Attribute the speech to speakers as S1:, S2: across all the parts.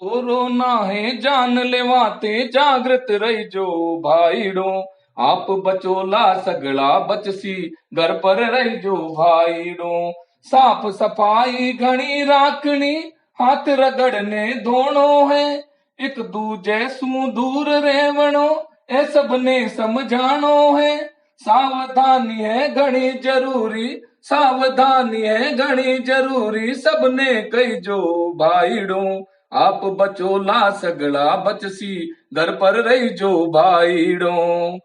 S1: Corona है जान लेवाते जागृत रही जो भाईडो। आप बचोला सगड़ा बचसी घर पर रही जो भाईडो। साफ सफाई घनी राखनी हाथ रगड़ने धोनो है। एक दूजे सू दूर रहवणो ए सबने समझानो है। सावधानी है घनी जरूरी, सावधानी है घनी जरूरी सबने कही जो भाईडो। आप बचोला सगड़ा बचसी घर पर रही जो भाईडो।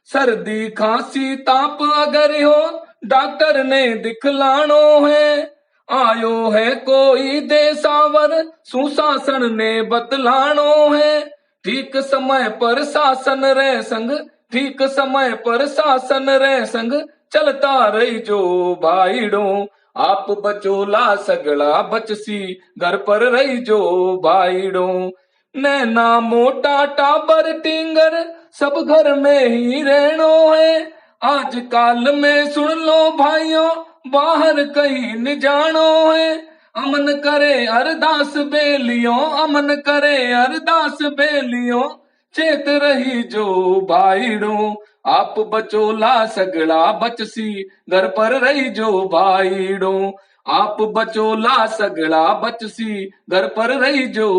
S1: सर्दी खांसी ताप अगर हो डॉक्टर ने दिखलानो है। आयो है कोई देसावर सुशासन ने बतलानो है। ठीक समय पर शासन रे संग, ठीक समय पर शासन रे संग चलता रही जो भाईडो। आप बचोला सगड़ा बचसी घर पर रही जो भाईडो। नैना मोटा टाबर टिंगर सब घर में ही रहनो है। आज काल में सुन लो भाइयों बाहर कहीं न जानो है। अमन करे अरदास बेलियों, अमन करे अरदास बेलियों चेत रही जो भाईडो। आप बचोला सगड़ा बचसी घर पर रही जो भाईडो। आप बचोला सगड़ा बचसी घर पर रही जो